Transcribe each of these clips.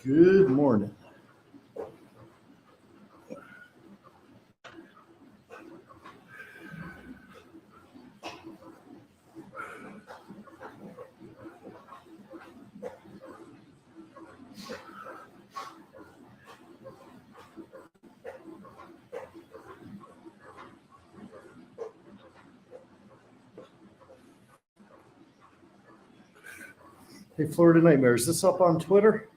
Good morning. Hey, Florida Nightmare, is this up on Twitter?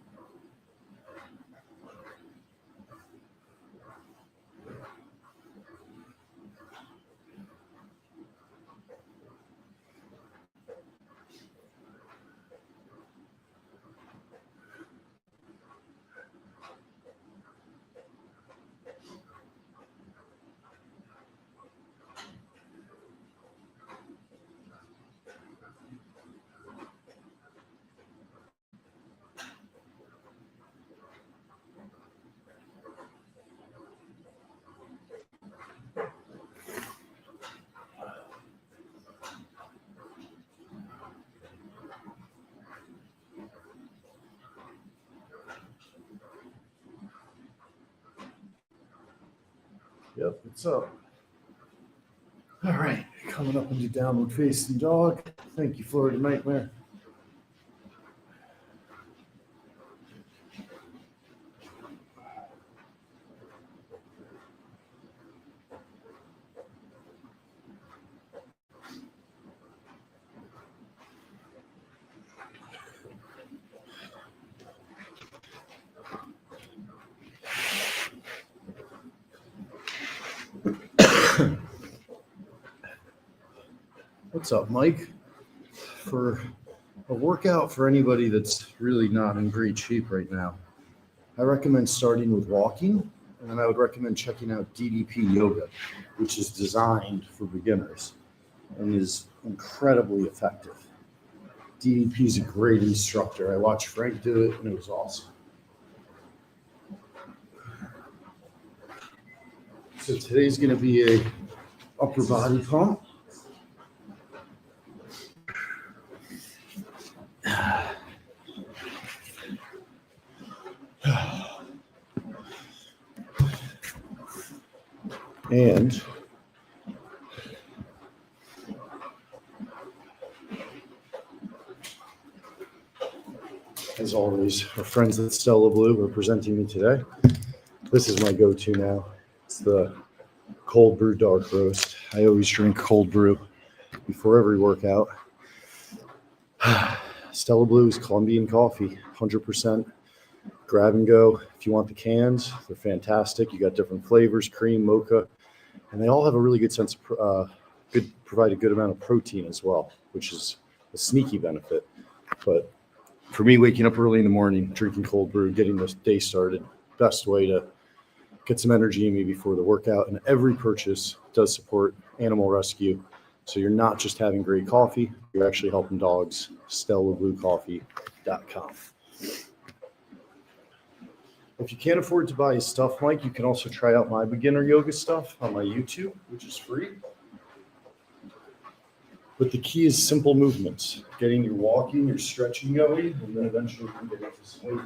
Yep, it's up. All right, coming up into downward facing dog. Thank you, Florida Nightmare. What's up, Mike? For a workout for anybody that's really not in great shape right now, I recommend starting with walking, and then I would recommend checking out DDP Yoga, which is designed for beginners and is incredibly effective. DDP is a great instructor. I watched Frank do it, and it was awesome. So today's going to be a upper body pump. And as always, our friends at Stella Blue are presenting me today. This is my go-to now. It's the cold brew dark roast. I always drink cold brew before every workout. Stella Blue is Colombian coffee, 100%. Grab and go. If you want the cans, they're fantastic. You got different flavors, cream, mocha, and they all have a really good sense of provide a good amount of protein as well, which is a sneaky benefit. But for me, waking up early in the morning, drinking cold brew, getting the day started, best way to get some energy in me before the workout. And every purchase does support animal rescue. So you're not just having great coffee, you're actually helping dogs. StellaBlueCoffee.com. If you can't afford to buy his stuff, Mike, you can also try out my beginner yoga stuff on my YouTube, which is free. But the key is simple movements, getting your walking, your stretching going, and then eventually you can get into some weight.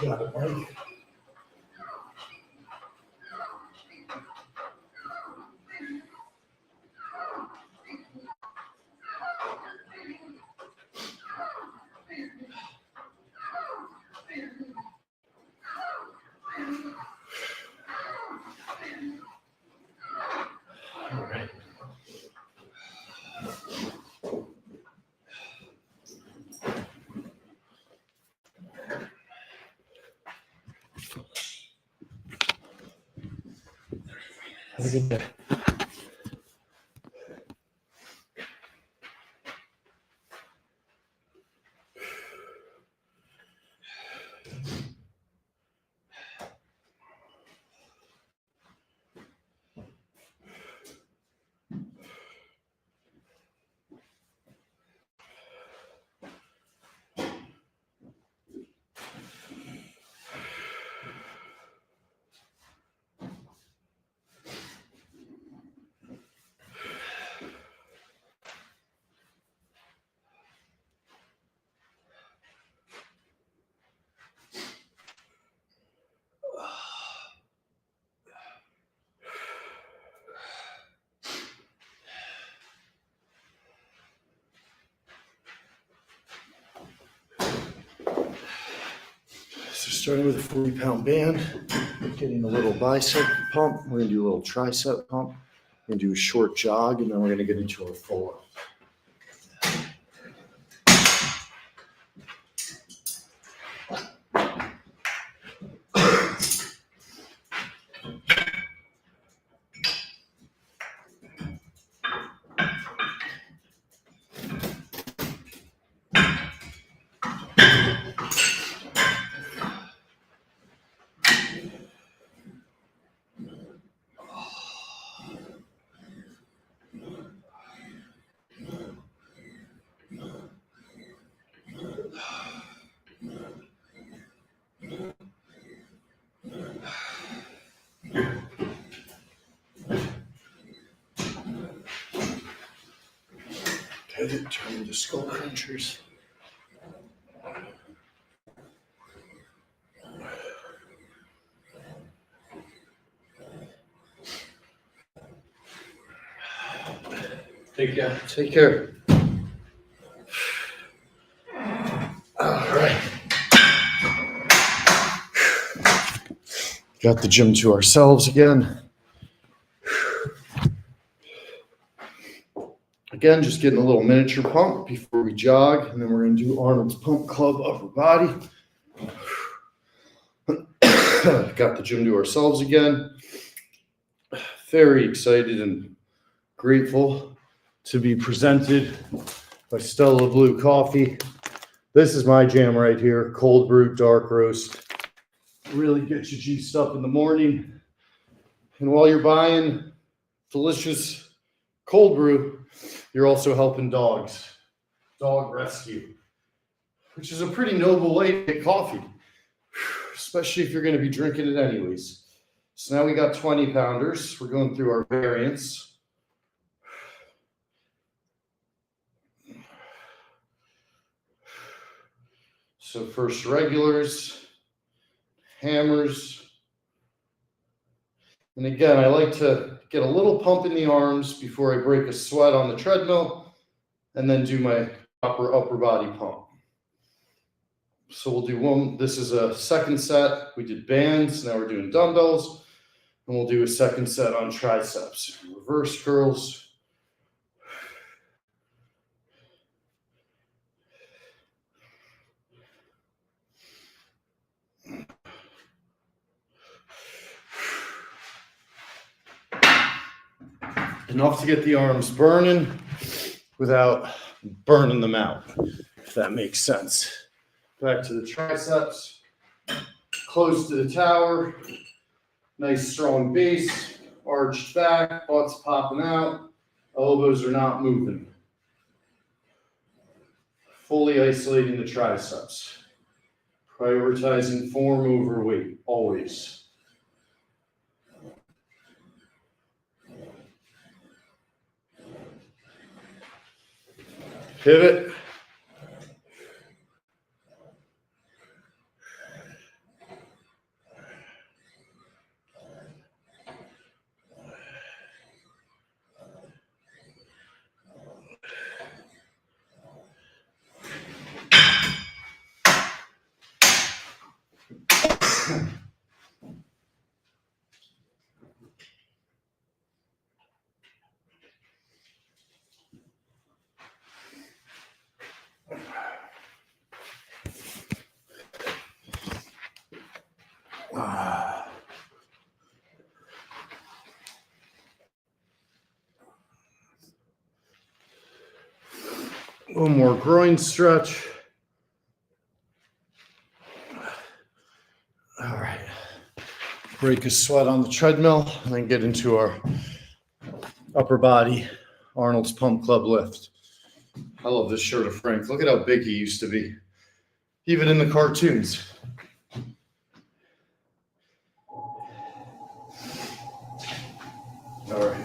Got it, Mike. All right. Have a good day. So starting with a 40-pound band, getting a little bicep pump. We're gonna do a little tricep pump. We're gonna do a short jog, and then we're gonna get into our full up. Pivot, turn into skull crunchers. Take care. Take care. All right. Got the gym to ourselves again. Again, just getting a little miniature pump before we jog, and then we're going to do Arnold's Pump Club upper body. Got the gym to ourselves again. Very excited and grateful to be presented by Stella Blue Coffee. This is my jam right here, cold brew, dark roast. Really gets you juiced up in the morning. And while you're buying delicious cold brew, you're also helping dogs. Dog rescue, which is a pretty noble way to get coffee, especially if you're going to be drinking it anyways. So now we got 20 pounders. We're going through our variants. So first regulars, hammers. And again, I like to get a little pump in the arms before I break a sweat on the treadmill and then do my upper body pump. So we'll do one. This is a second set. We did bands. Now we're doing dumbbells. And we'll do a second set on triceps. Reverse curls. Enough to get the arms burning without burning them out, if that makes sense. Back to the triceps. Close to the tower. Nice strong base. Arched back. Butt's popping out. Elbows are not moving. Fully isolating the triceps. Prioritizing form over weight, always. Pivot. A little more groin stretch. All right. Break a sweat on the treadmill and then get into our upper body Arnold's Pump Club lift. I love this shirt of Frank. Look at how big he used to be, even in the cartoons. All right.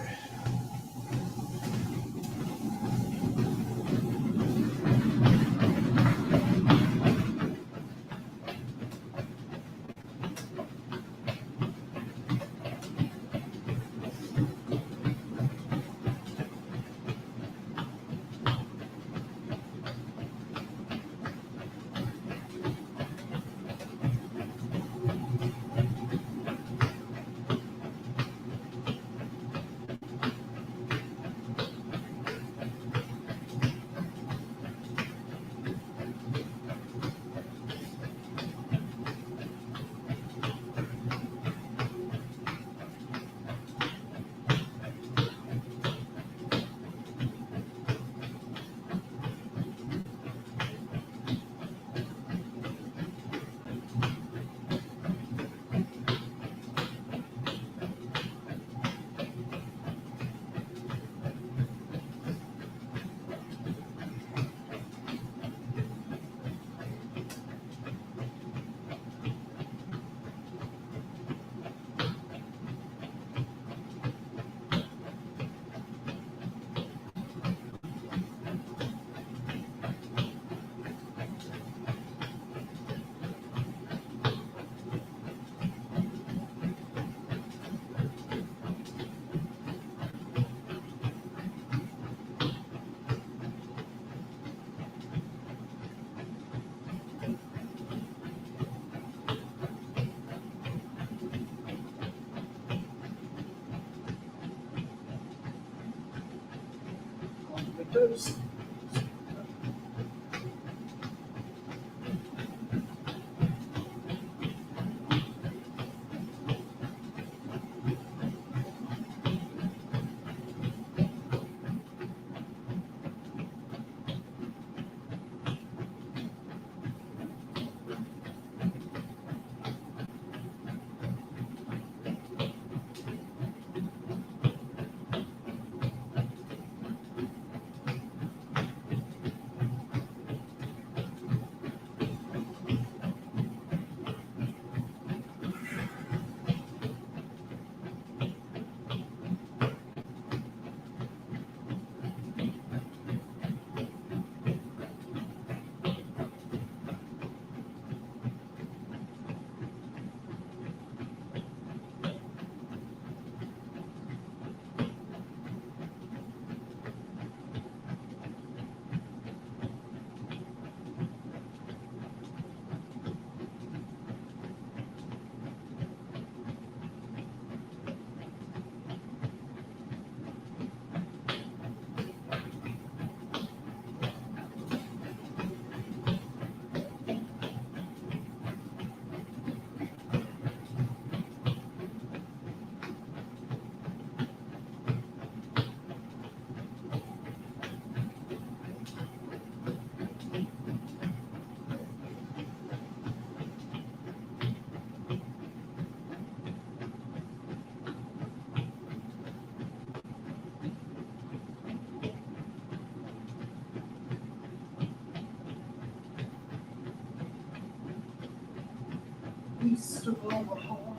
East of Omaha.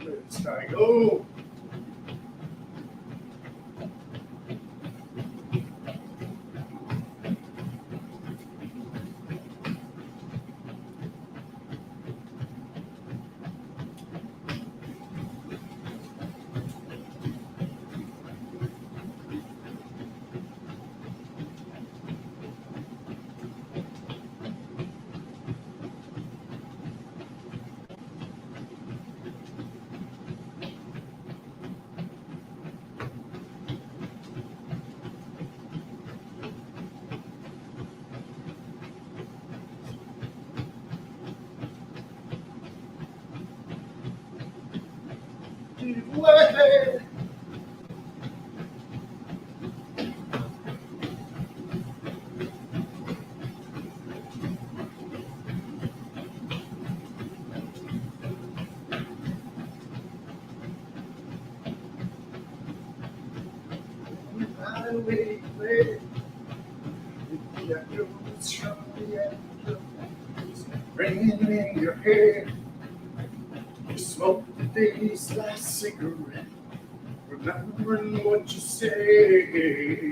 Let's try go. Way. Ringing in your head, you smoke the day's last cigarette, remembering what you said.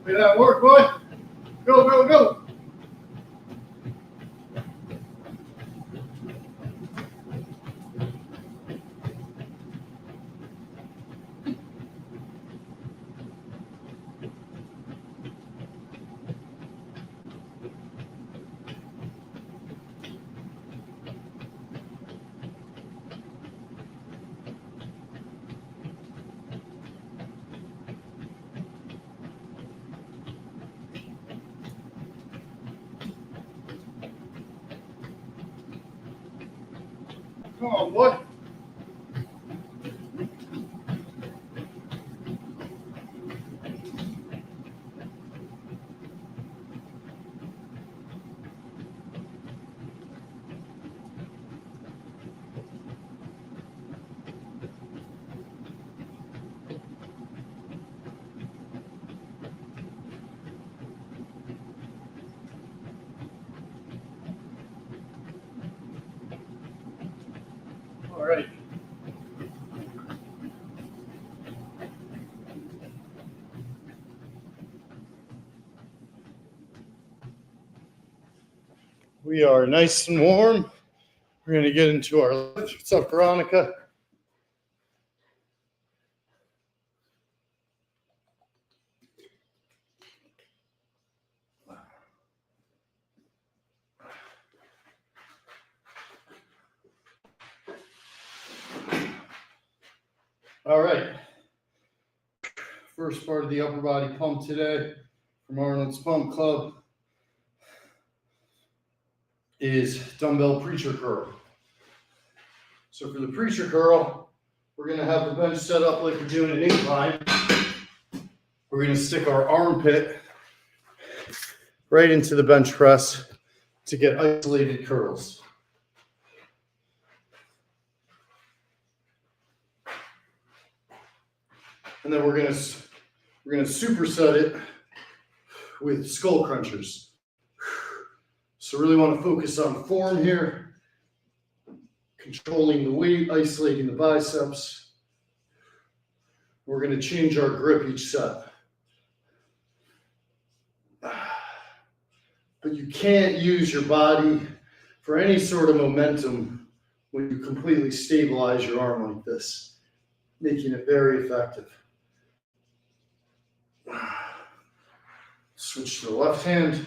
Look at that work, boy. Go, go, go. Come on, boy. All right. We are nice and warm. We're going to get into our lift. What's up, Veronica? All right. First part of the upper body pump today from Arnold's Pump Club is dumbbell preacher curl. So for the preacher curl, we're going to have the bench set up like we're doing an incline. We're going to stick our armpit right into the bench press to get isolated curls. And then we're going to superset it with skull crunchers. So really want to focus on form here, controlling the weight, isolating the biceps. We're going to change our grip each set. But you can't use your body for any sort of momentum when you completely stabilize your arm like this, making it very effective. Switch to the left hand.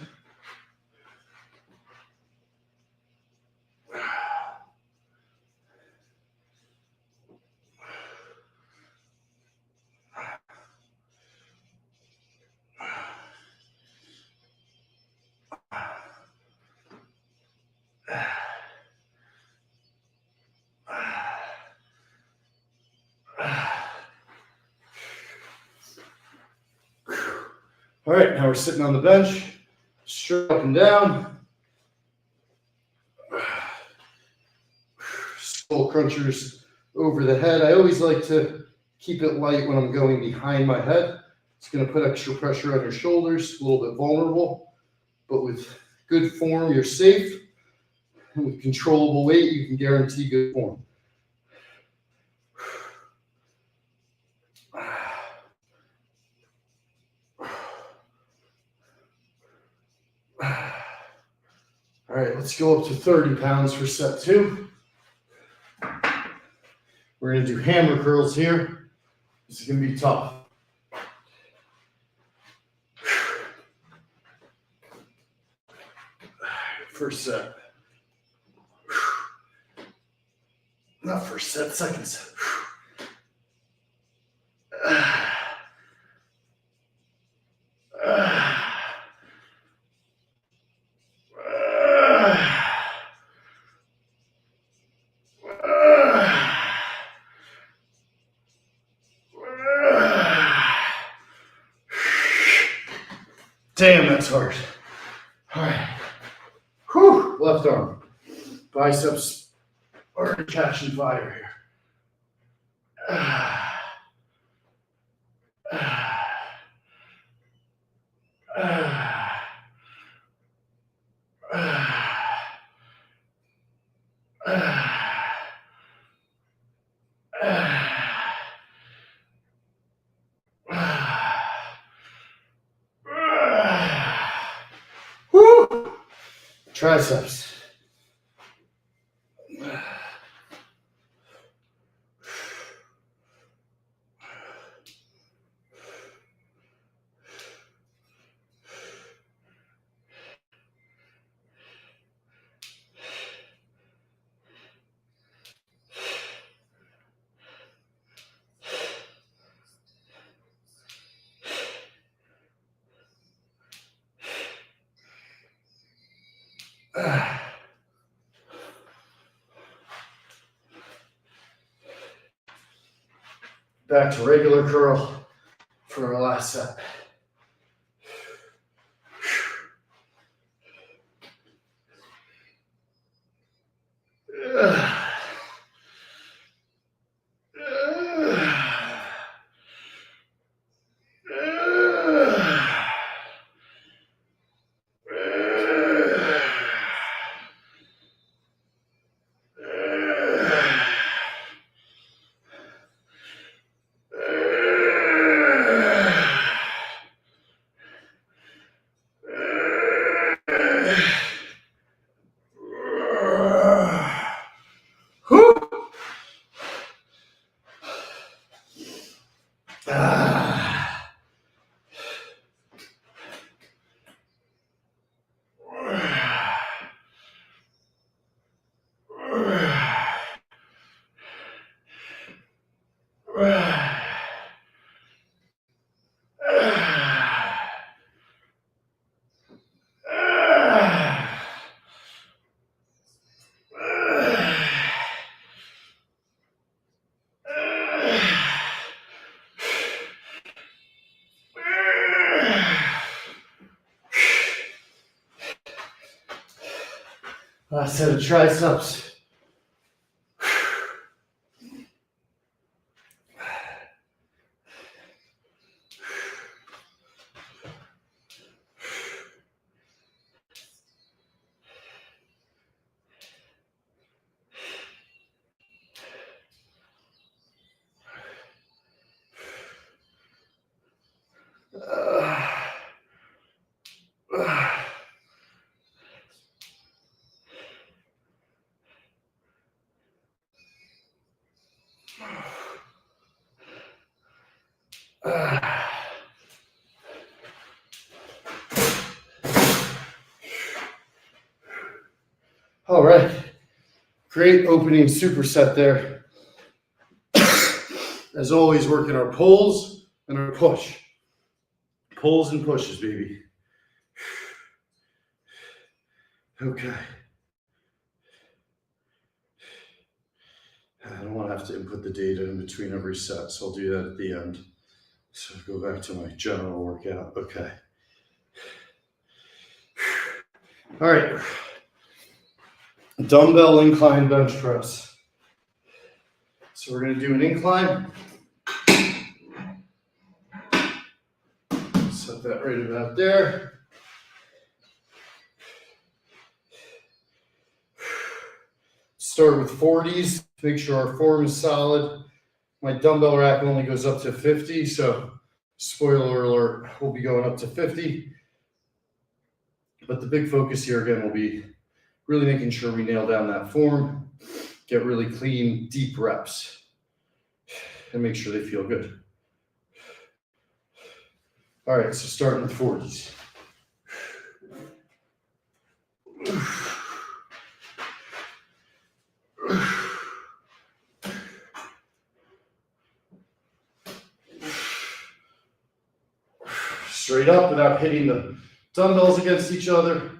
All right, now we're sitting on the bench, straight up and down. Skull crunchers over the head. I always like to keep it light when I'm going behind my head. It's going to put extra pressure on your shoulders, a little bit vulnerable, but with good form, you're safe. And with controllable weight, you can guarantee good form. All right, let's go up to 30 pounds for set 2. We're going to do hammer curls here. This is going to be tough. First set. Not first set, second set. Damn, that's hard. All right. Whew, left arm. Biceps are catching fire here. triceps. Back to regular curl for our last set. Last set of triceps. All right, great opening superset there. As always, working our pulls and our push. Pulls and pushes, baby. Okay. I don't want to have to input the data in between every set, so I'll do that at the end. So go back to my general workout. Okay. All right. Dumbbell incline bench press. So we're going to do an incline. Set that right about there. Start with 40s. Make sure our form is solid. My dumbbell rack only goes up to 50, so spoiler alert, we'll be going up to 50. But the big focus here again will be really making sure we nail down that form, get really clean, deep reps, and make sure they feel good. All right, so starting with 40s. Straight up without hitting the dumbbells against each other.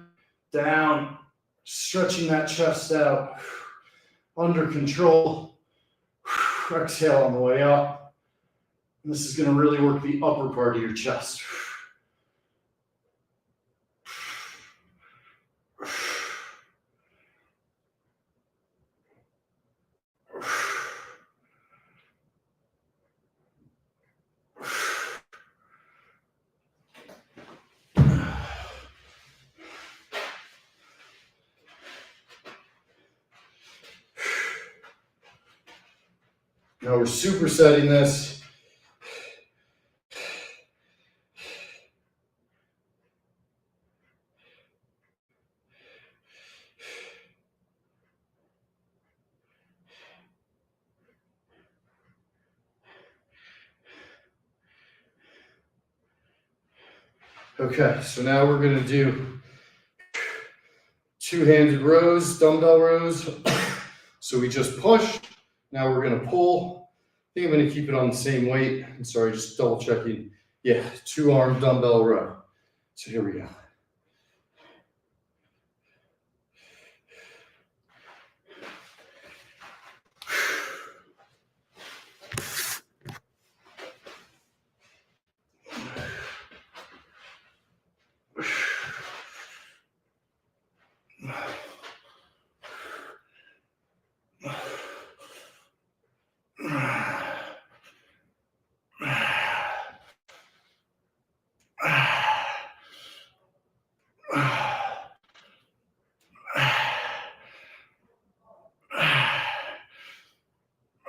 Down, stretching that chest out. Under control. Exhale on the way up. And this is going to really work the upper part of your chest. Now we're supersetting this. Okay, so now we're gonna do two-handed rows, dumbbell rows. So we just push, now we're gonna pull. I think I'm gonna keep it on the same weight. I'm sorry, just double checking. Yeah, two-arm dumbbell row. So here we go.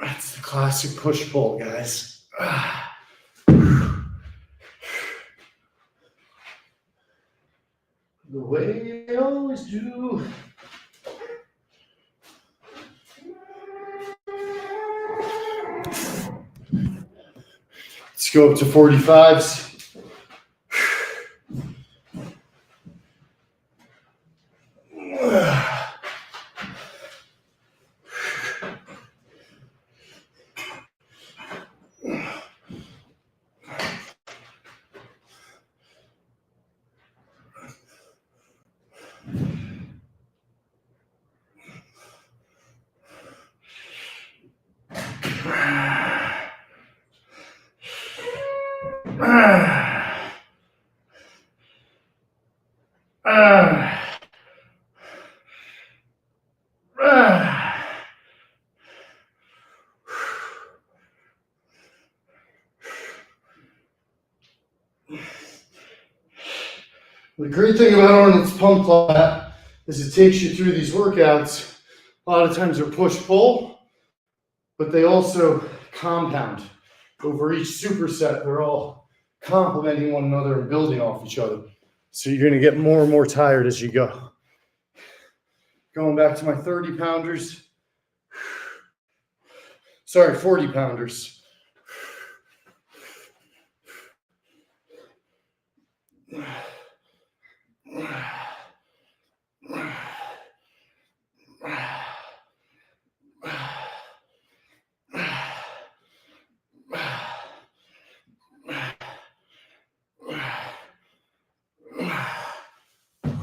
That's the classic push-pull, guys. The way I always do. Let's go up to 45s. The great thing about Arnold's pump flat is it takes you through these workouts. A lot of times they're push-pull, but they also compound. Over each superset, they're all complementing one another and building off each other. So you're gonna get more and more tired as you go. Going back to my 30 pounders. Sorry, 40 pounders.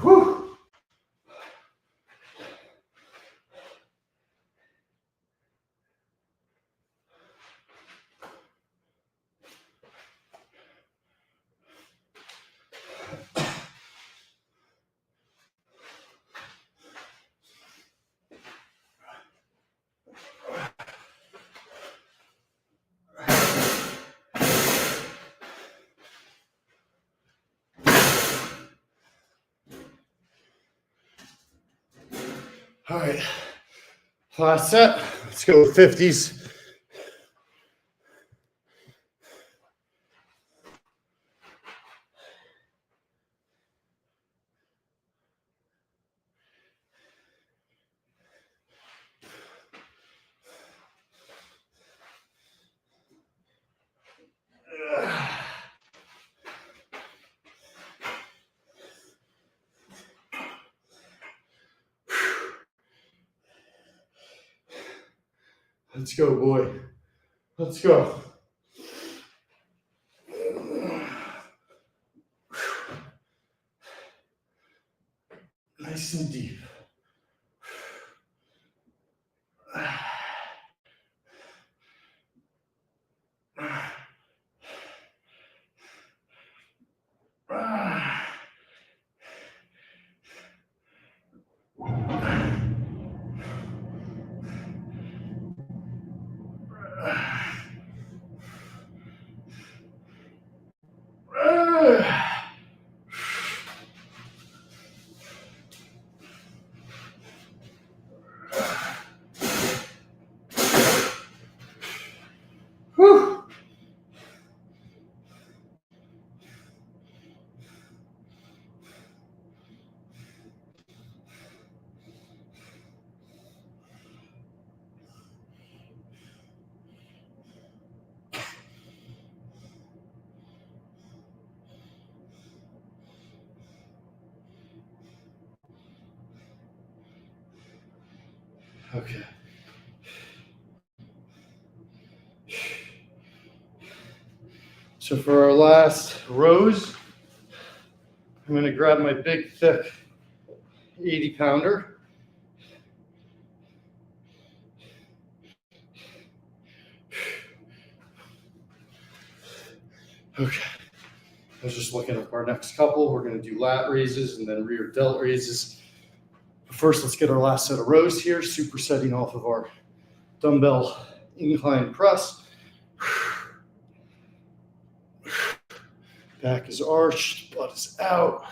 Whew. All right, last set. Let's go with 50s. Let's go, boy. Let's go. Nice and deep. Okay. So for our last rows, I'm going to grab my big, thick 80-pounder. Okay. I was just looking up our next couple. We're going to do lat raises and then rear delt raises. But first, let's get our last set of rows here, supersetting off of our dumbbell incline press. Back is arched, butt is out.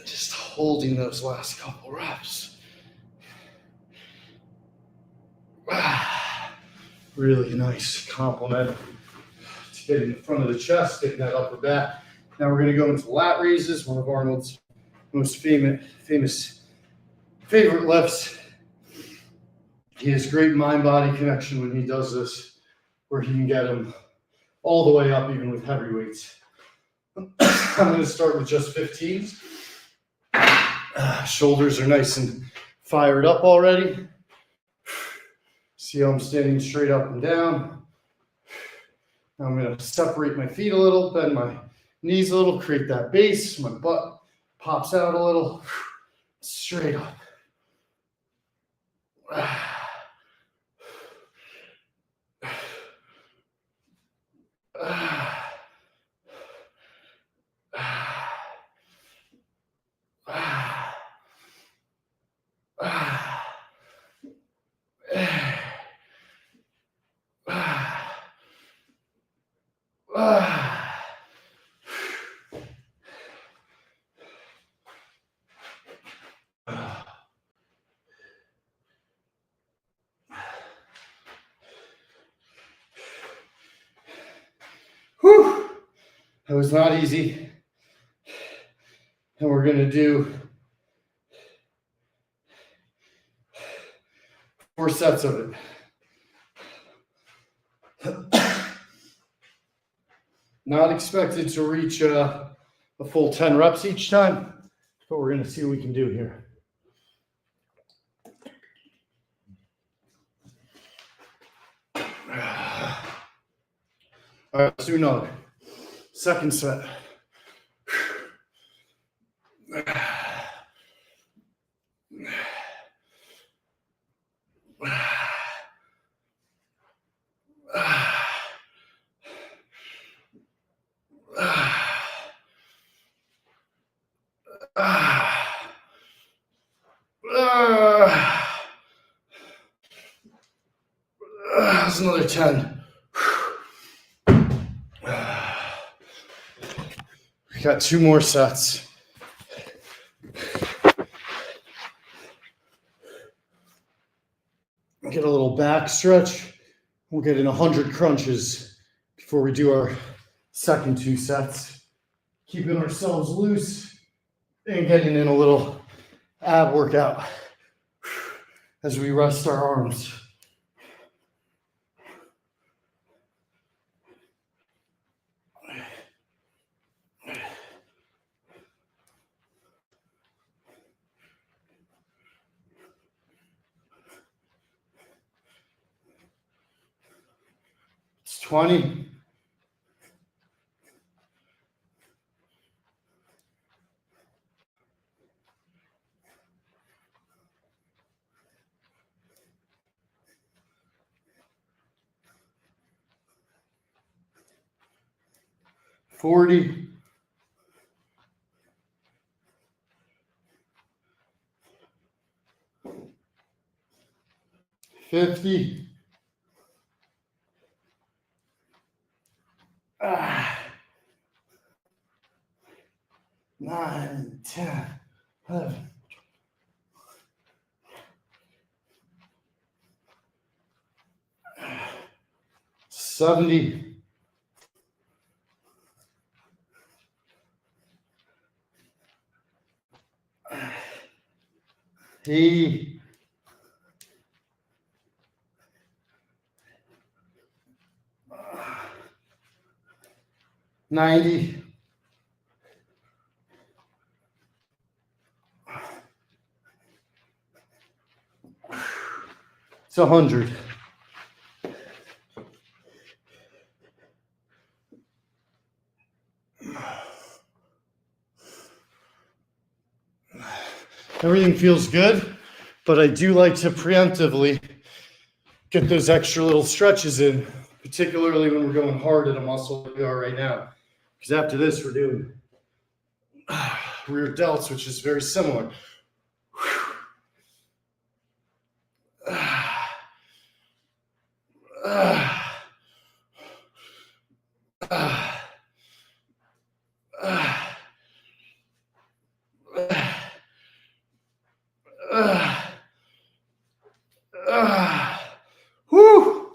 Just holding those last couple reps. Really nice compliment to getting the front of the chest, getting that upper back. Now we're going to go into lat raises, one of Arnold's most famous favorite lifts. He has great mind-body connection when he does this, where he can get him all the way up, even with heavy weights. I'm going to start with just 15s. Shoulders are nice and fired up already. See how I'm standing straight up and down. Now I'm going to separate my feet a little, bend my knees a little, create that base. My butt pops out a little. Straight up. Whew. That was not easy. And we're going to do 4 sets of it. Not expected to reach a full 10 reps each time, but we're going to see what we can do here. All right, let's do another. Second set. That's another 10. We got 2 more sets. Get a little back stretch. We'll get in 100 crunches before we do our second 2 sets. Keeping ourselves loose and getting in a little ab workout as we rest our arms. It's 20. $40. 50. 9, 10, 11. 70. 80. 90. It's 100. Everything feels good, but I do like to preemptively get those extra little stretches in, particularly when we're going hard at a muscle like we are right now. Because after this, we're doing rear delts, which is very similar. Whew.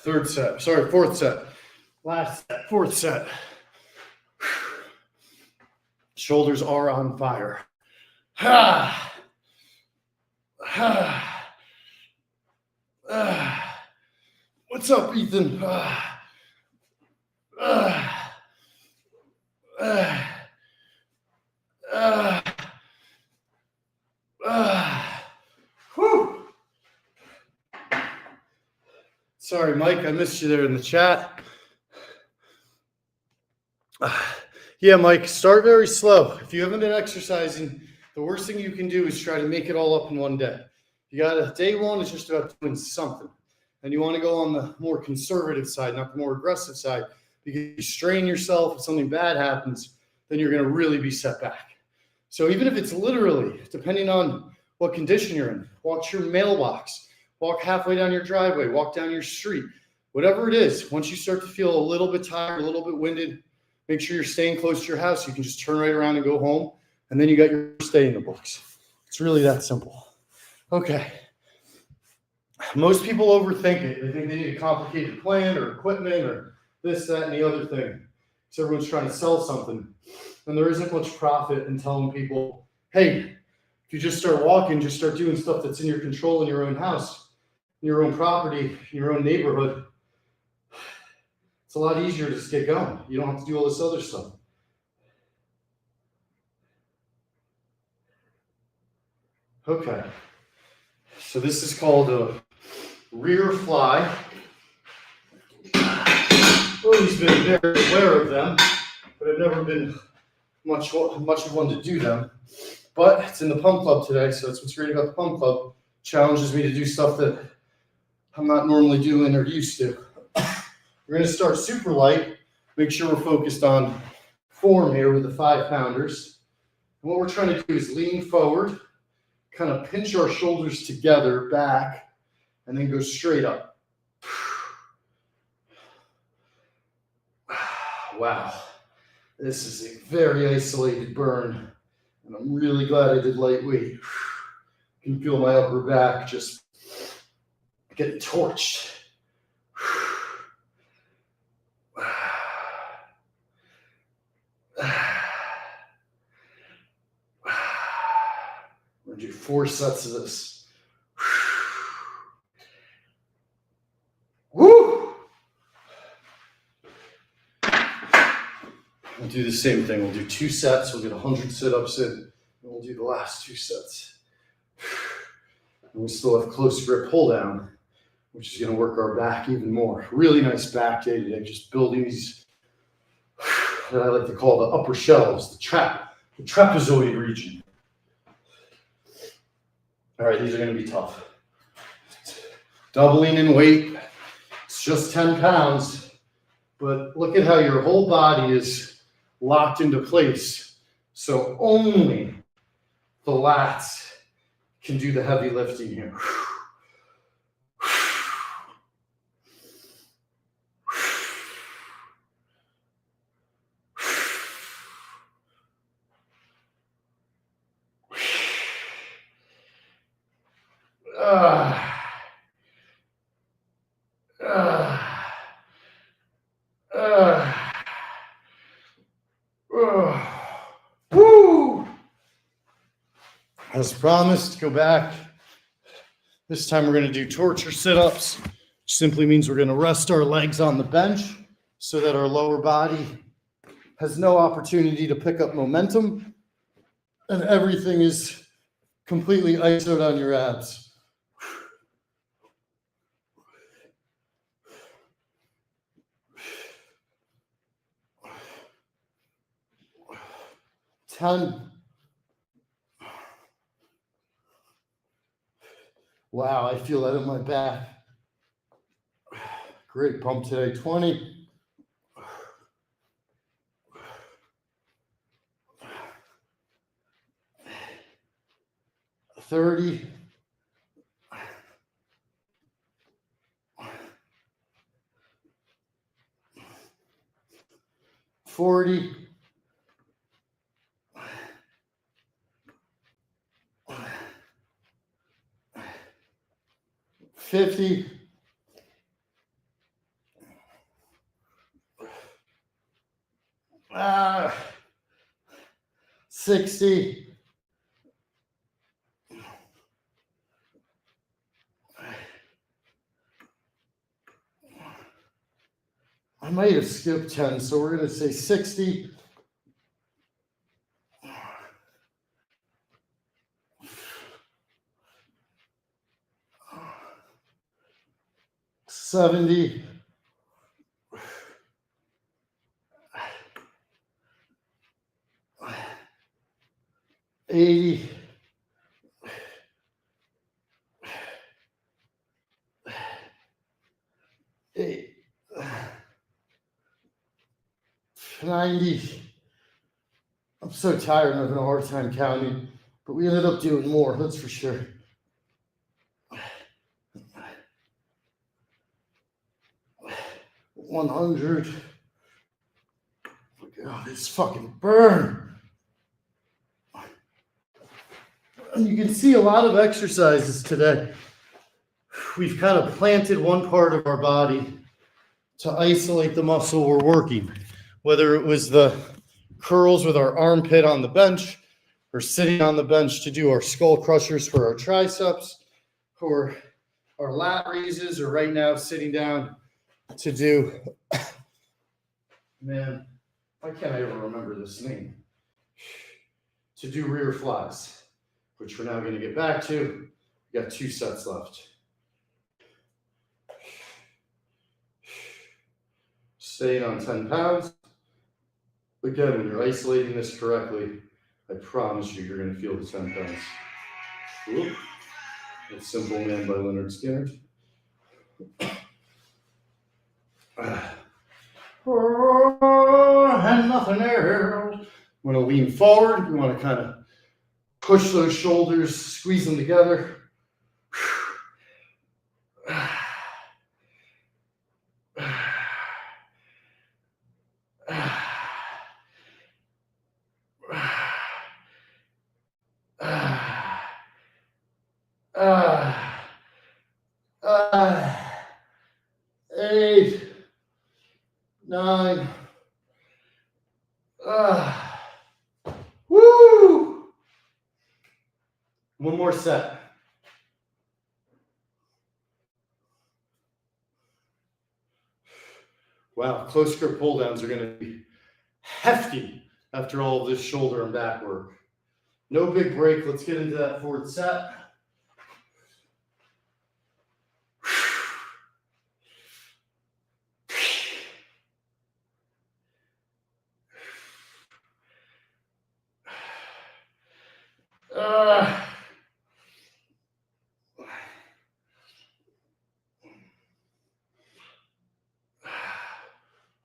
Third set, sorry, fourth set. Last set, fourth set. Shoulders are on fire. What's up, Ethan? Whew. Sorry, Mike, I missed you there in the chat. Yeah, Mike, start very slow. If you haven't been exercising, the worst thing you can do is try to make it all up in one day. You got day one is just about doing something. And you want to go on the more conservative side, not the more aggressive side, because you strain yourself, if something bad happens, then you're going to really be set back. So even if it's literally, depending on what condition you're in, walk to your mailbox, walk halfway down your driveway, walk down your street, whatever it is, once you start to feel a little bit tired, a little bit winded, make sure you're staying close to your house. You can just turn right around and go home, and then you got your stay in the books. It's really that simple. Okay. Most people overthink it. They think they need a complicated plan or equipment or this, that, and the other thing. So everyone's trying to sell something. And there isn't much profit in telling people, hey, if you just start walking, just start doing stuff that's in your control in your own house, in your own property, in your own neighborhood. It's a lot easier to just get going. You don't have to do all this other stuff. Okay. So this is called a rear fly. I've always been very aware of them, but I've never been much of one to do them. But it's in the pump club today, so that's what's great about the pump club. Challenges me to do stuff that I'm not normally doing or used to. We're going to start super light. Make sure we're focused on form here with the 5-pounders. And what we're trying to do is lean forward, kind of pinch our shoulders together back, and then go straight up. Wow. This is a very isolated burn, and I'm really glad I did lightweight. I can feel my upper back just getting torched. We're gonna do 4 sets of this. Woo! We'll do the same thing. We'll do 2 sets. We'll get 100 sit-ups in, and we'll do the last 2 sets. And we still have close grip pull down, which is going to work our back even more. Really nice back day today. Just building these, that I like to call the upper shelves, the trapezoid region. All right, these are going to be tough. Doubling in weight. It's just 10 pounds, but look at how your whole body is locked into place. So only the lats can do the heavy lifting here. Uh, uh, uh, Woo! As promised, go back. This time we're going to do torture sit-ups, which simply means we're going to rest our legs on the bench so that our lower body has no opportunity to pick up momentum, and everything is completely isoed on your abs. 10. Wow, I feel that in my back. Great pump today. 20. 30. 40. 50. 60. I might have skipped 10, so we're going to say 60. 70. 80. 90. I'm so tired, I'm having a hard time counting, but we ended up doing more, that's for sure. 100. Look at this fucking burn. And you can see a lot of exercises today. We've kind of planted one part of our body to isolate the muscle we're working, whether it was the curls with our armpit on the bench or sitting on the bench to do our skull crushers for our triceps, or our lat raises, or right now sitting down to do, man, why can't I ever remember this name? To do rear flies, which we're now going to get back to. We got 2 sets left. Staying on 10 pounds. Again, when you're isolating this correctly, I promise you, you're going to feel the 10 pounds. Whoop. That's Simple Man by Leonard Skinner. And nothing else. Want to lean forward. You want to kind of push those shoulders, squeeze them together. Eight, 9. Woo! One more set. Wow, close grip pull downs are going to be hefty after all of this shoulder and back work. No big break. Let's get into that 4th set.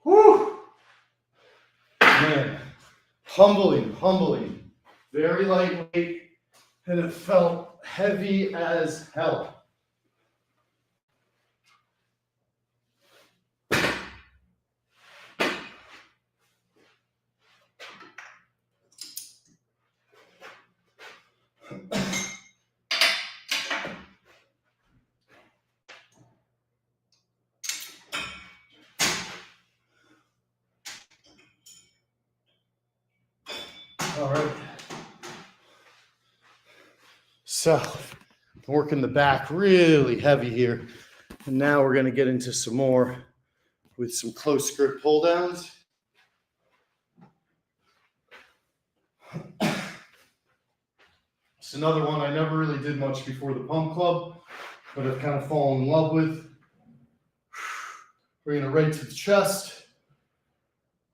Whew. Man, humbling. Very lightweight, and it felt heavy as hell. All right. So, working the back really heavy here. And now we're going to get into some more with some close grip pull downs. It's another one I never really did much before the pump club, but I've kind of fallen in love with. Bringing it right to the chest.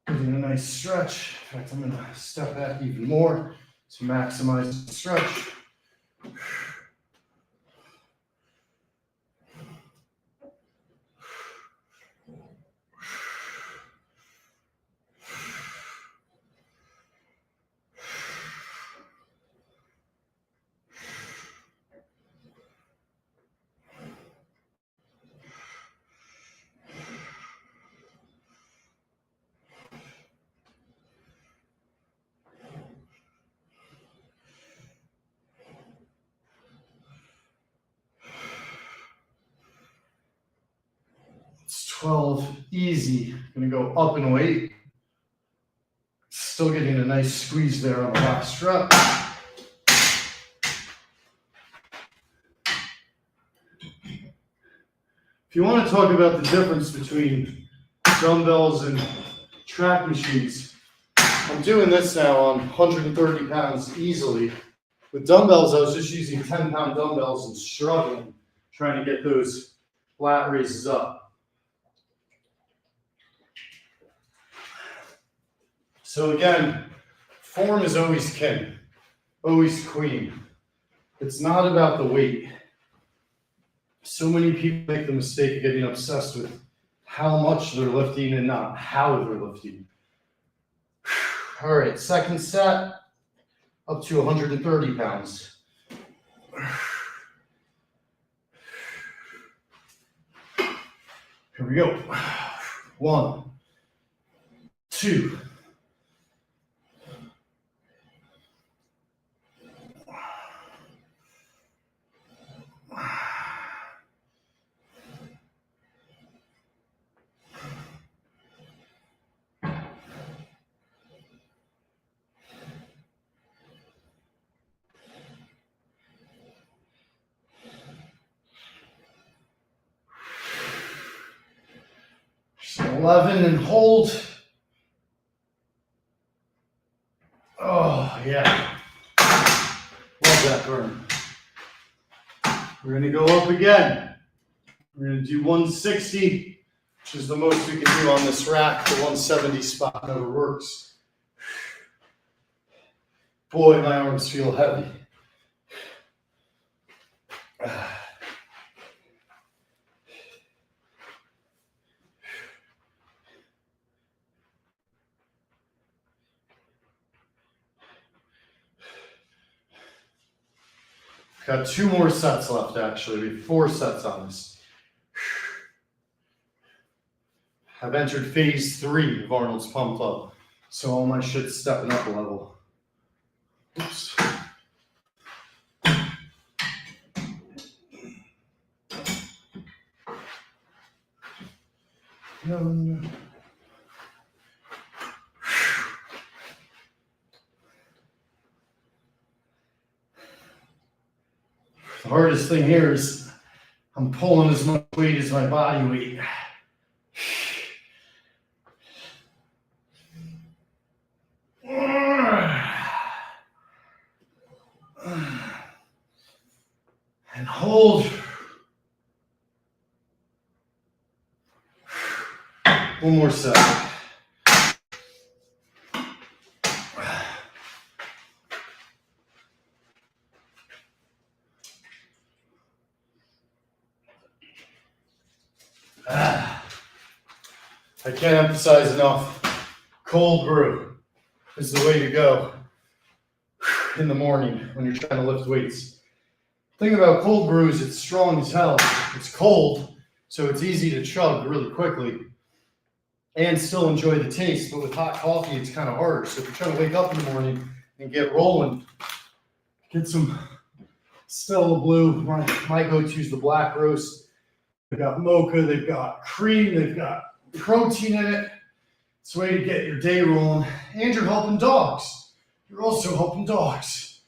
Getting a nice stretch. In fact, I'm going to step back even more to maximize the stretch. It's 12 easy. Going to go up in weight. Still getting a nice squeeze there on the last rep. If you want to talk about the difference between dumbbells and track machines, I'm doing this now on 130 pounds easily. With dumbbells, I was just using 10-pound dumbbells and struggling, trying to get those lat raises up. So again, form is always king, always queen. It's not about the weight. So many people make the mistake of getting obsessed with how much they're lifting and not how they're lifting. All right, second set, up to 130 pounds. Here we go. 1, 2. So 11 and hold. Oh, yeah. Love that burn. We're going to go up again. We're going to do 160, which is the most we can do on this rack. The 170 spot never works. Boy, my arms feel heavy. Got 2 more sets left, actually. We have 4 sets on this. I've entered phase 3 of Arnold's Pump Club, so all my shit's stepping up a level. Oops. No. The hardest thing here is I'm pulling as much weight as my body weight. And hold. One more set. I can't emphasize enough, cold brew is the way to go in the morning when you're trying to lift weights. The thing about cold brew is it's strong as hell. It's cold, so it's easy to chug really quickly and still enjoy the taste, but with hot coffee, it's kind of harder. So if you're trying to wake up in the morning and get rolling, get some Stella Blue. My go-to is the black roast. They've got mocha, they've got cream, they've got protein in it. It's a way to get your day rolling. And you're helping dogs. you're also helping dogs.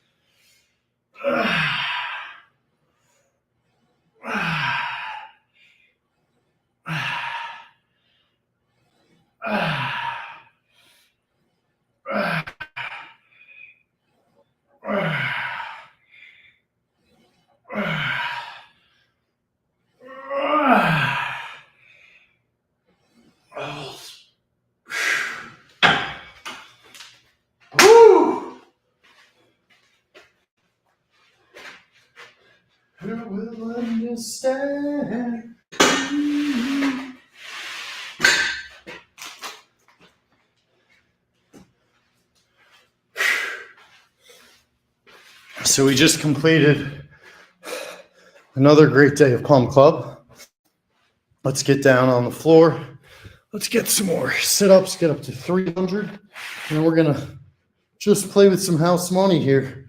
Who will understand? So we just completed another great day of Pump Club. Let's get down on the floor. Let's get some more sit-ups, get up to 300. And we're going to just play with some house money here.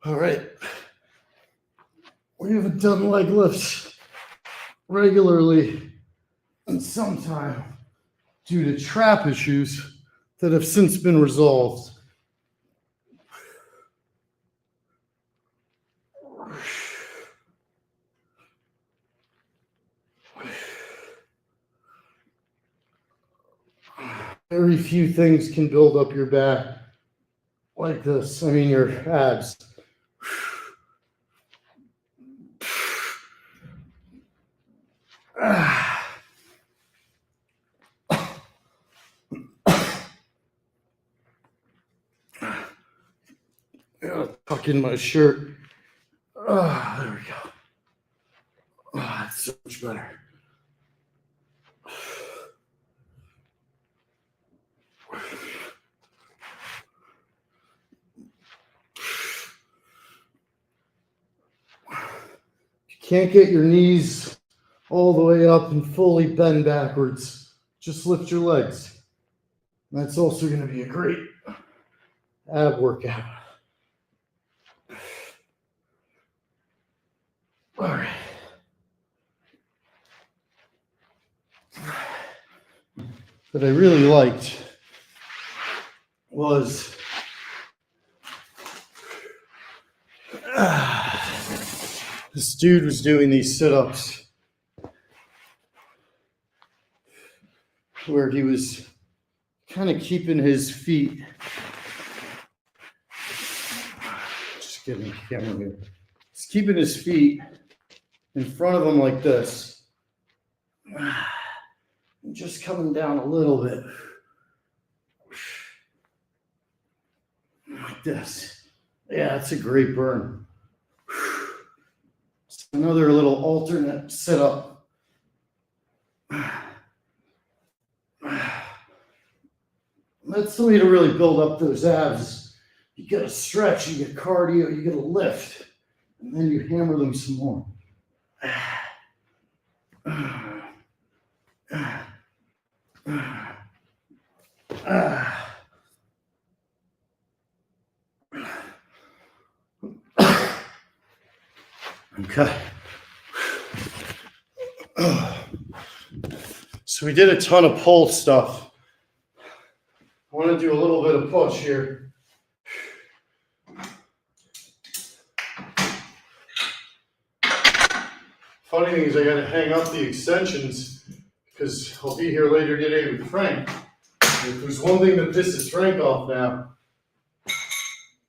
All right. We haven't done leg lifts regularly in some time due to trap issues that have since been resolved. Very few things can build up your back like this. I mean, your abs. Tuck in my shirt. There we go. That's so much better. You can't get your knees all the way up and fully bend backwards. Just lift your legs. That's also going to be a great ab workout. All right. That I really liked was this dude was doing these sit-ups where he was kind of keeping his feet. Just getting the camera here. He's keeping his feet in front of him like this. And just coming down a little bit. Like this. Yeah, that's a great burn. Another little alternate sit-up. That's the way to really build up those abs. You get a stretch, you get cardio, you get a lift, and then you hammer them some more. Okay. So we did a ton of pull stuff. I want to do a little bit of push here. Funny thing is I got to hang up the extensions because I'll be here later today with Frank. If there's one thing that pisses Frank off now,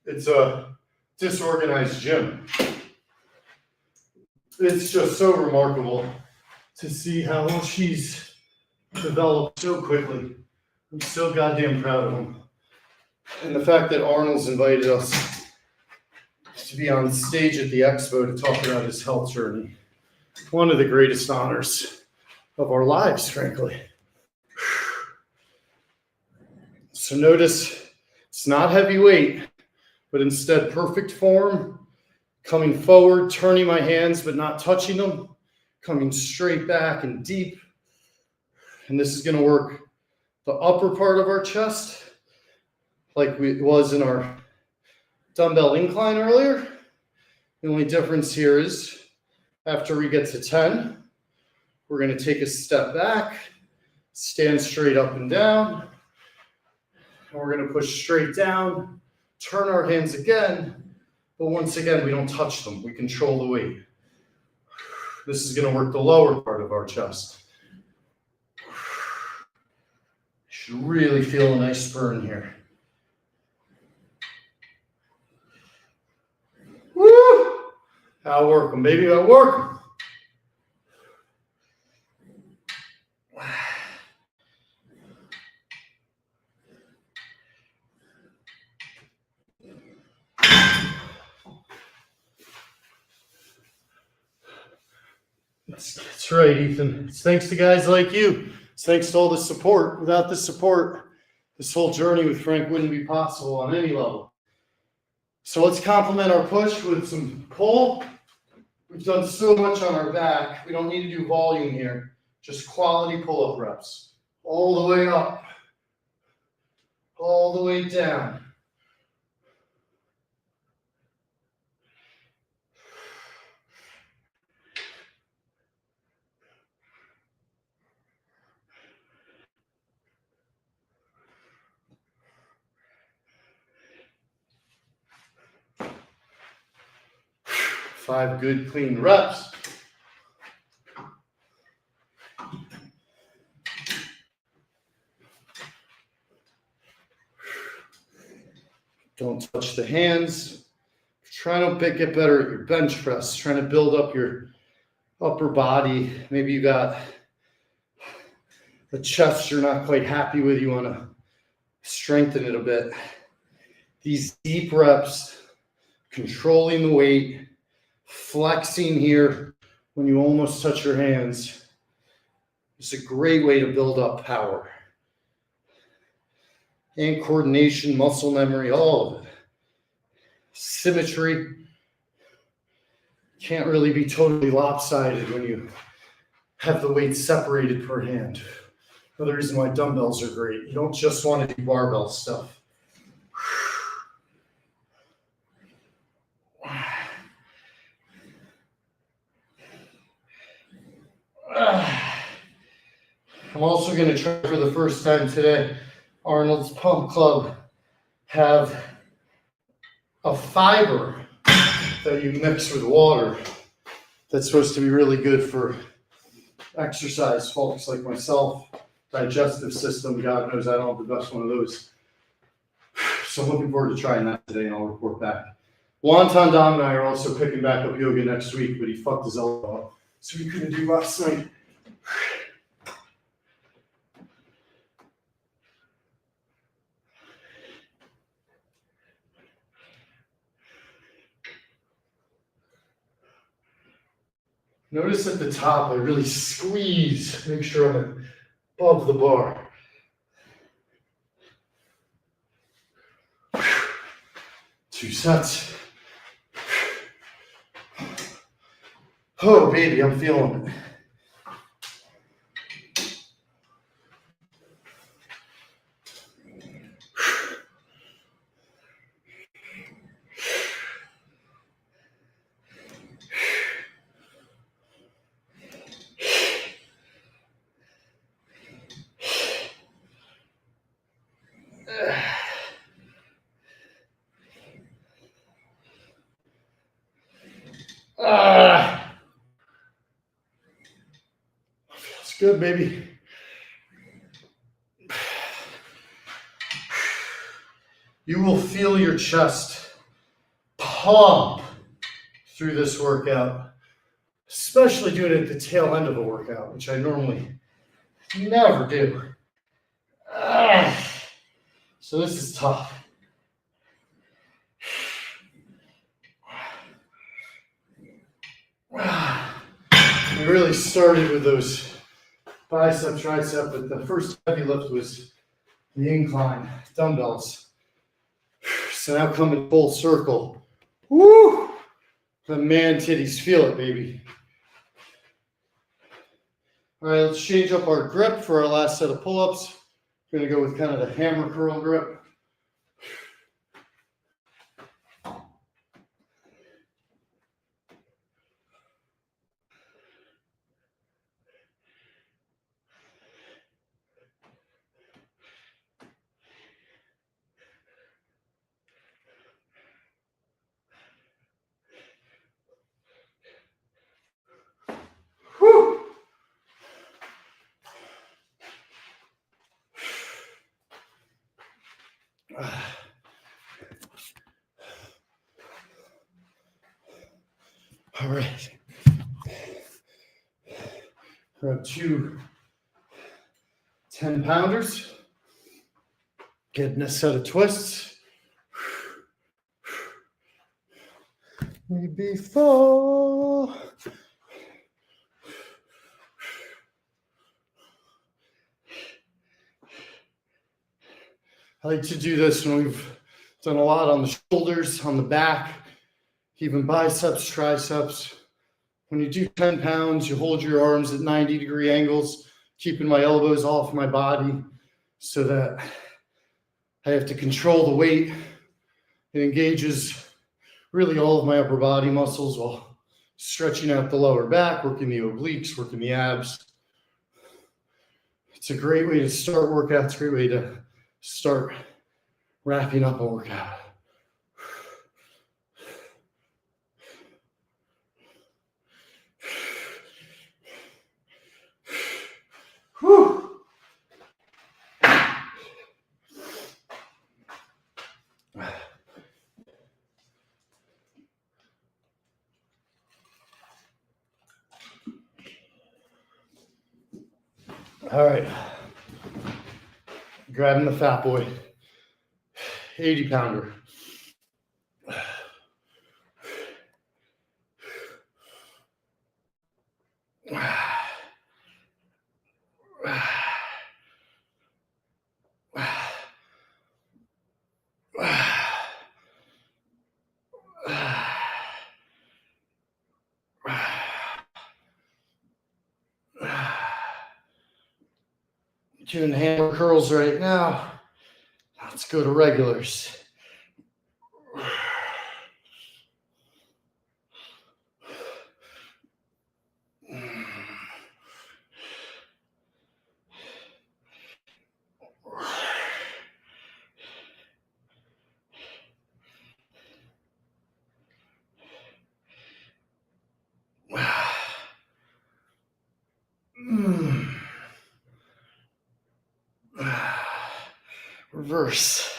it's a disorganized gym. It's just so remarkable to see how she's developed so quickly. I'm so goddamn proud of him. And the fact that Arnold's invited us to be on stage at the expo to talk about his health journey. One of the greatest honors of our lives, frankly. So notice it's not heavy weight, but instead perfect form, coming forward, turning my hands but not touching them, coming straight back and deep. And this is going to work the upper part of our chest like it was in our dumbbell incline earlier. The only difference here is after we get to 10, we're going to take a step back, stand straight up and down, and we're going to push straight down, turn our hands again, but once again, we don't touch them. We control the weight. This is going to work the lower part of our chest. Should really feel a nice burn here. Woo! I'll work them, baby. I'll work them. That's right, Ethan. It's thanks to guys like you. It's thanks to all the support. Without the support, this whole journey with Frank wouldn't be possible on any level. So let's complement our push with some pull. We've done so much on our back. We don't need to do volume here. Just quality pull-up reps. All the way up. All the way down. Five good, clean reps. Don't touch the hands. Try to get better at your bench press. Trying to build up your upper body. Maybe you got a chest you're not quite happy with. You want to strengthen it a bit. These deep reps, controlling the weight, flexing here when you almost touch your hands. It's a great way to build up power. And coordination, muscle memory, all of it. Symmetry. Can't really be totally lopsided when you have the weight separated per hand. Another reason why dumbbells are great. You don't just want to do barbell stuff. I'm also going to try for the first time today, Arnold's Pump Club have a fiber that you mix with water that's supposed to be really good for exercise folks like myself. Digestive system, God knows I don't have the best one of those. So I'm looking forward to trying that today and I'll report back. Wonton Dom and I are also picking back up yoga next week, but he fucked his elbow up, so we couldn't do last night. Notice at the top, I really squeeze, make sure I'm above the bar. 2 sets. Oh, baby, I'm feeling it. Feels good, baby. You will feel your chest pump through this workout, especially doing it at the tail end of a workout, which I normally never do. So this is tough. We really started with those bicep, tricep, but the first heavy lift was the incline dumbbells. So now coming full circle. Woo! The man titties feel it, baby. All right, let's change up our grip for our last set of pull-ups. We're gonna go with kind of the hammer curl grip. Woo! All right. Grab two 10-pounders. Getting a set of twists. Me before. I like to do this when we've done a lot on the shoulders, on the back, even biceps, triceps. When you do 10 pounds, you hold your arms at 90-degree angles, keeping my elbows off my body so that I have to control the weight. It engages really all of my upper body muscles while stretching out the lower back, working the obliques, working the abs. It's a great way to start workouts, great way to start wrapping up a workout. Whew. All right. Grabbing the fat boy. 80-pounder. Doing hammer curls right now. Let's go to regulars. Reverse.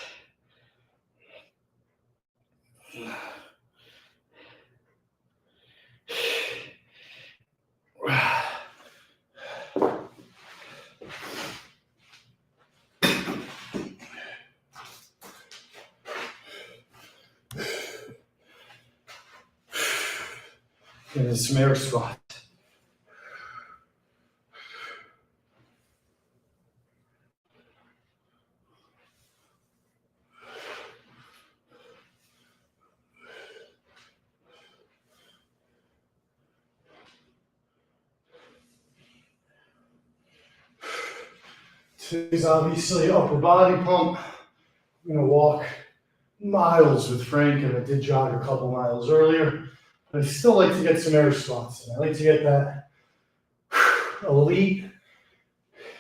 And some air squat. Today's obviously upper body pump. I'm gonna walk miles with Frank, and I did jog a couple miles earlier. But I still like to get some air squats. I like to get that elite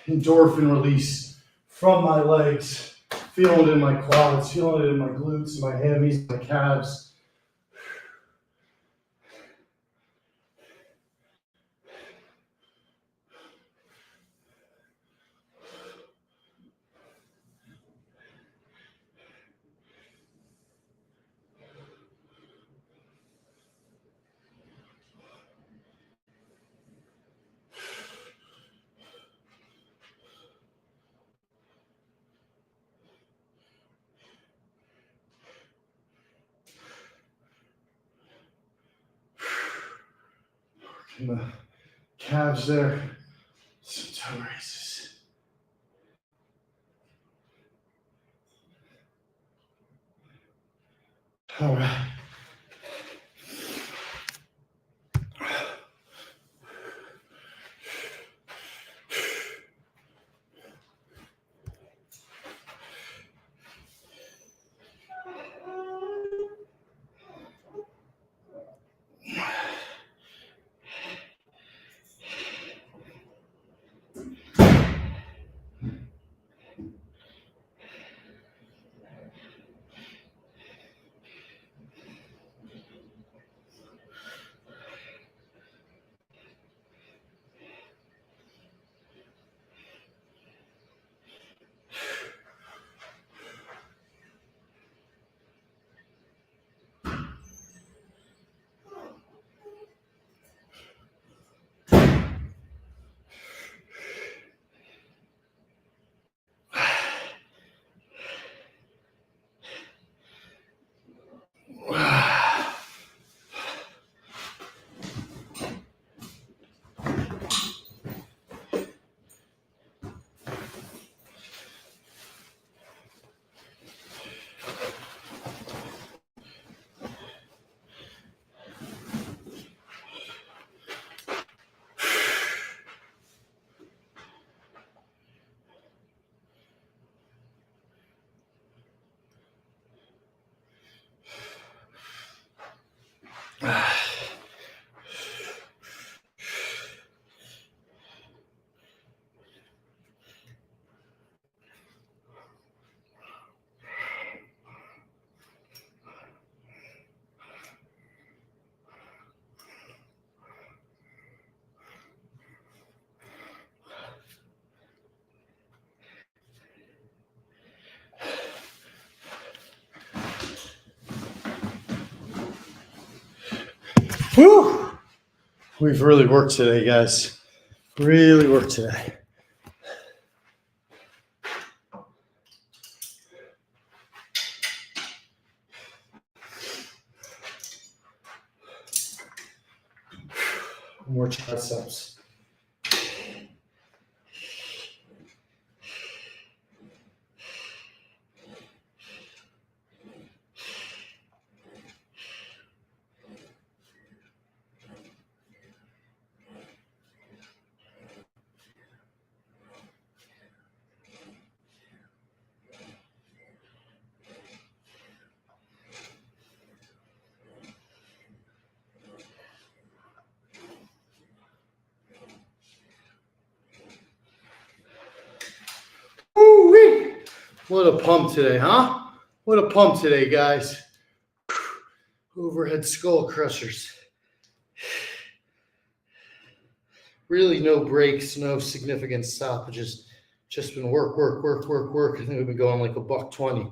endorphin release from my legs, feeling it in my quads, feeling it in my glutes, my hammies, my calves. And the calves there, some toe raises. All right. Whew! We've really worked today, guys. Really worked today. More triceps. Woo-wee! What a pump today, huh? What a pump today, guys. Overhead skull crushers. Really no breaks, no significant stoppages. Just been work. I think we've been going like $120.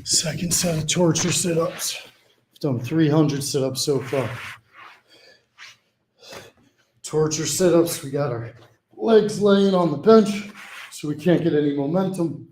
Second set of torture sit-ups. I've done 300 sit-ups so far. Torture sit-ups, we got our legs laying on the bench so we can't get any momentum.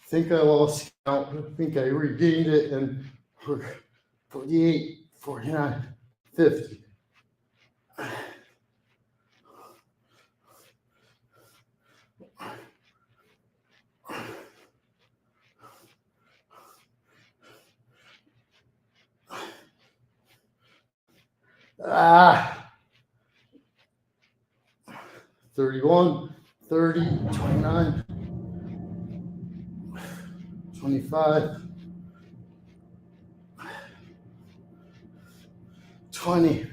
I think I lost count. I think I regained it, and we're 48, 49, 50. 31, 30, 29, 25, 20.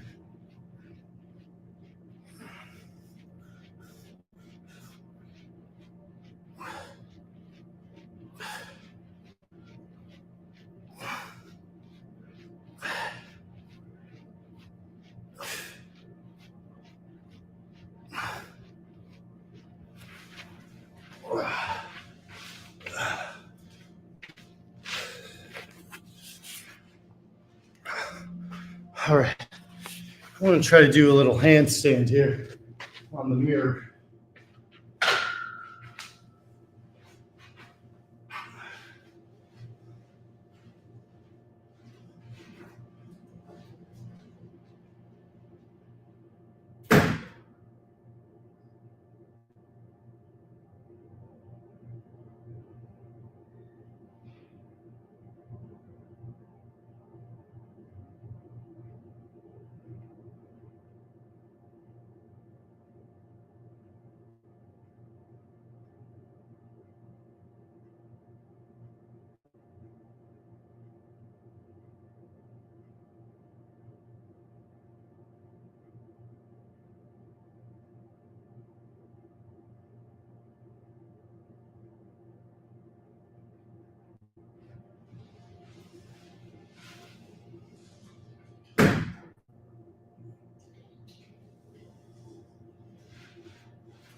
All right, I'm going to try to do a little handstand here on the mirror.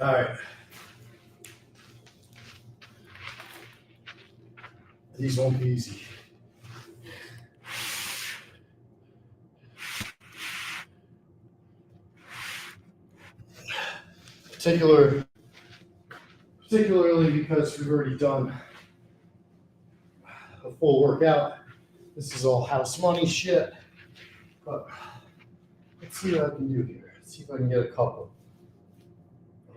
All right. These won't be easy. Particularly because we've already done a full workout. This is all house money shit. But let's see what I can do here. Let's see if I can get a couple.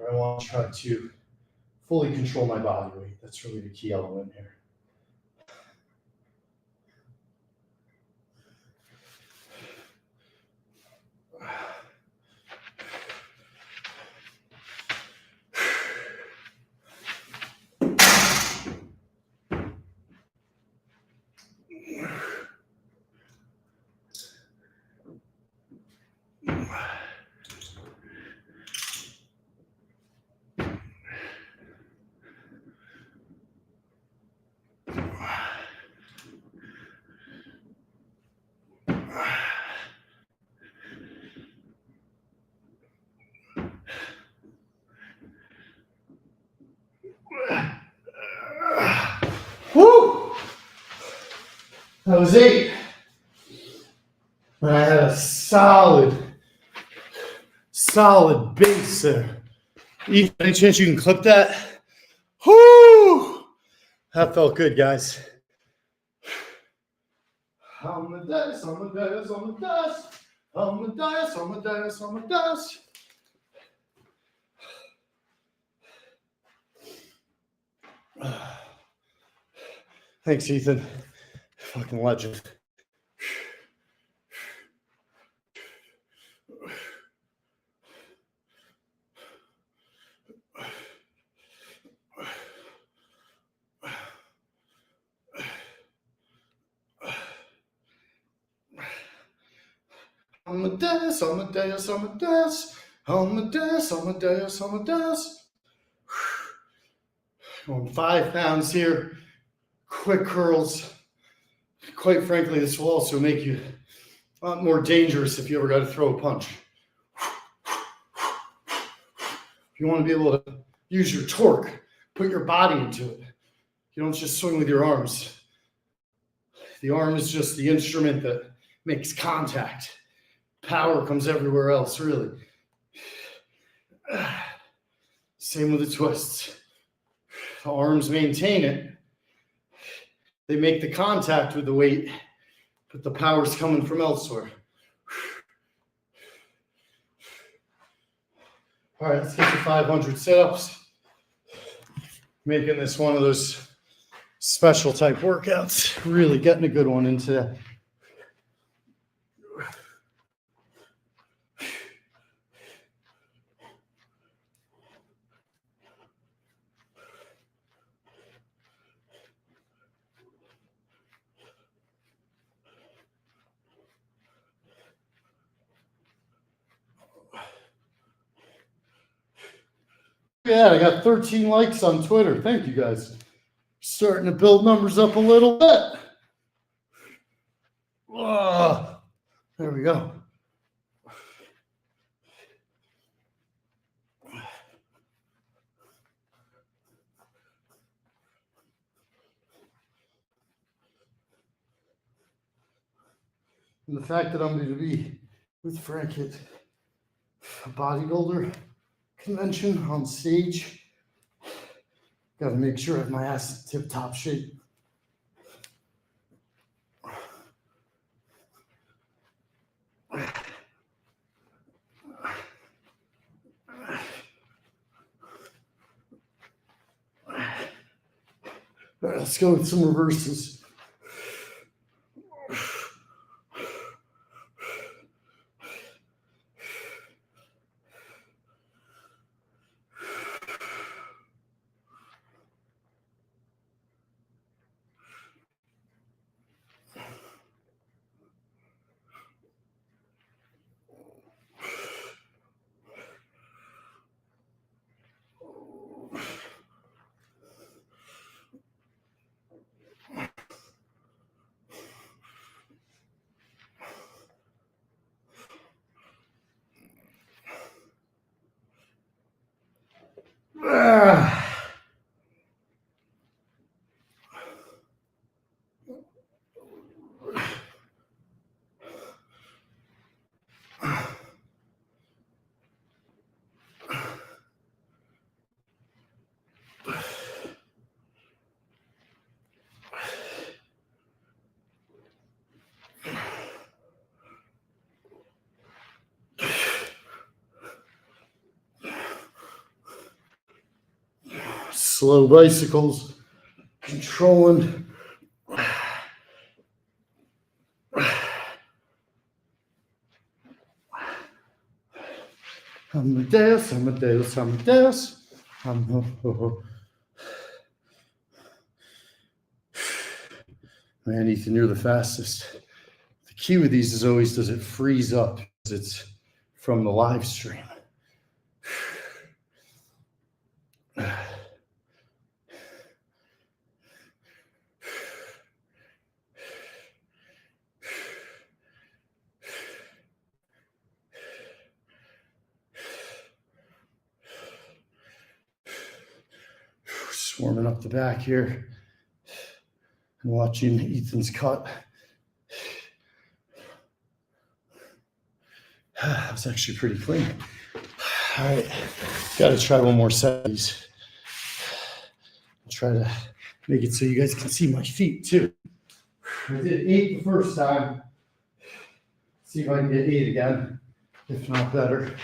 I want to try to fully control my body weight. That's really the key element here. Woo! That was 8. But I had a solid base there. Ethan, any chance you can clip that? Whoo! That felt good, guys. On the dice, on the dice, on the dice. On the dice, on the dice, on the dice. Thanks, Ethan. Fucking legend. On the dice, on the dice, on the dice. On the dice, on the dice, on the dice. Going 5 pounds here. Quick curls. Quite frankly, this will also make you a lot more dangerous if you ever got to throw a punch. If you want to be able to use your torque, put your body into it. You don't just swing with your arms. The arm is just the instrument that makes contact. Power comes everywhere else, really. Same with the twists. The arms maintain it. They make the contact with the weight, but the power's coming from elsewhere. All right, let's get to 500 sit-ups. Making this one of those special type workouts. Really getting a good one into that. Yeah, I got 13 likes on Twitter. Thank you guys. Starting to build numbers up a little bit. There we go. And the fact that I'm going to be with Frank at a bodybuilder convention on stage, got to make sure I have my ass in tip-top shape. All right, let's go with some reverses. Slow bicycles, controlling. Amadeus, Amadeus, Amadeus. Man, Ethan, you're the fastest. The key with these is always, does it freeze up? It's from the live stream. Just warming up the back here and watching Ethan's cut. That was actually pretty clean. All right, got to try one more set of these. I'll try to make it so you guys can see my feet too. I did 8 the first time. See if I can get 8 again, if not better.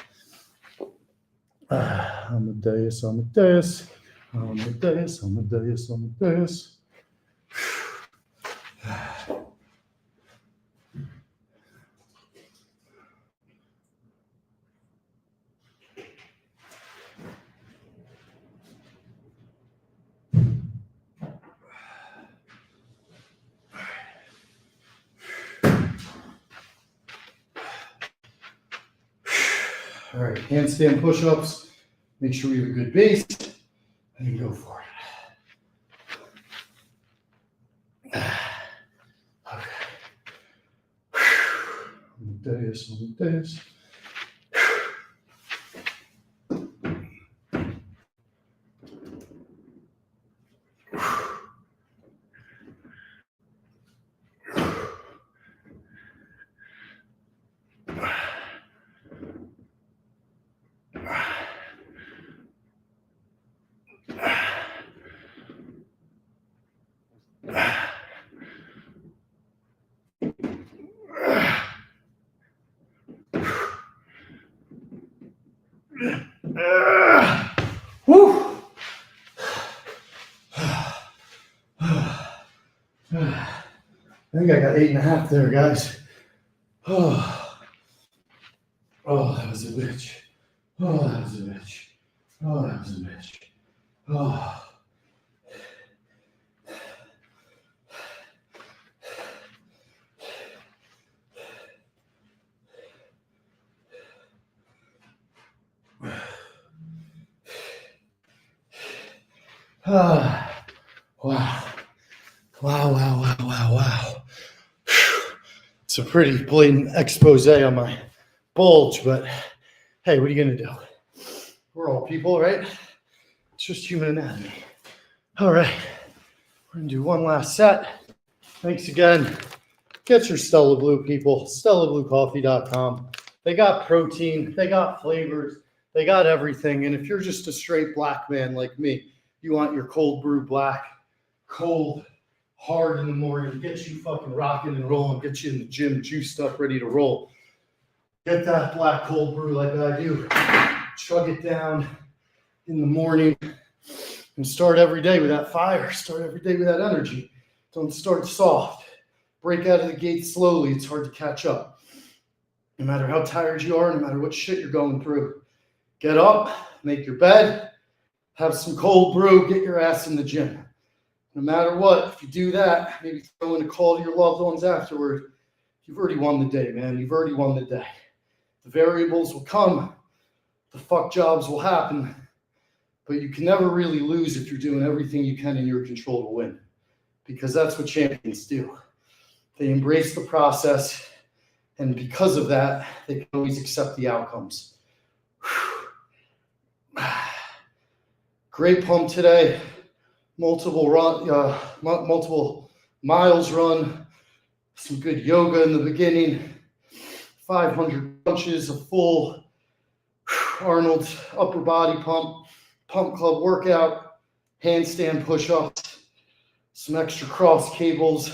Amadeus, Amadeus, Amadeus, Amadeus, Amadeus. All right, handstand push-ups. Make sure we have a good base, and then go for it. Okay. Amadeus, Amadeus. Woo! I think I got 8.5 there, guys. Oh, that was a bitch. Oh, that was a bitch. Oh, that was a bitch. Oh. Wow. Wow, wow, wow, wow, wow. It's a pretty blatant expose on my bulge, but hey, what are you going to do? We're all people, right? It's just human anatomy. All right, we're going to do one last set. Thanks again. Get your Stella Blue, people. StellaBlueCoffee.com. They got protein, they got flavors, they got everything. And if you're just a straight black man like me, you want your cold brew black, cold, hard in the morning, get you fucking rocking and rolling, get you in the gym, juiced up, ready to roll. Get that black cold brew like I do. Chug it down in the morning and start every day with that fire. Start every day with that energy. Don't start soft. Break out of the gate slowly. It's hard to catch up. No matter how tired you are, no matter what shit you're going through, get up, make your bed, have some cold brew, get your ass in the gym. No matter what, if you do that, maybe throw in a call to your loved ones afterward, you've already won the day, man. You've already won the day. The variables will come. The fuck jobs will happen. But you can never really lose if you're doing everything you can in your control to win. Because that's what champions do. They embrace the process. And because of that, they can always accept the outcomes. Great pump today. Multiple miles run. Some good yoga in the beginning. 500 punches, a full Arnold upper body pump club workout, handstand push-ups, some extra cross cables,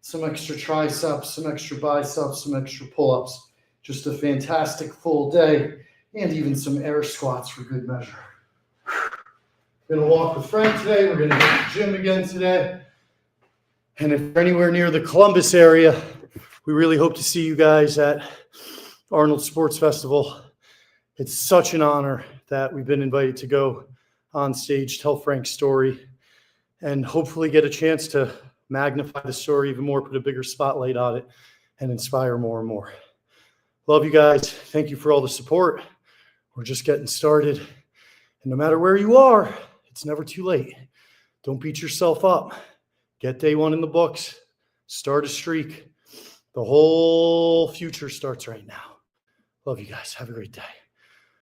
some extra triceps, some extra biceps, some extra pull-ups. Just a fantastic full day, and even some air squats for good measure. Gonna walk with Frank today. We're gonna hit the gym again today. And if you're anywhere near the Columbus area, we really hope to see you guys at Arnold Sports Festival. It's such an honor that we've been invited to go on stage, tell Frank's story, and hopefully get a chance to magnify the story even more, put a bigger spotlight on it, and inspire more and more. Love you guys. Thank you for all the support. We're just getting started. And no matter where you are, it's never too late. Don't beat yourself up. Get day one in the books. Start a streak. The whole future starts right now. Love you guys. Have a great day.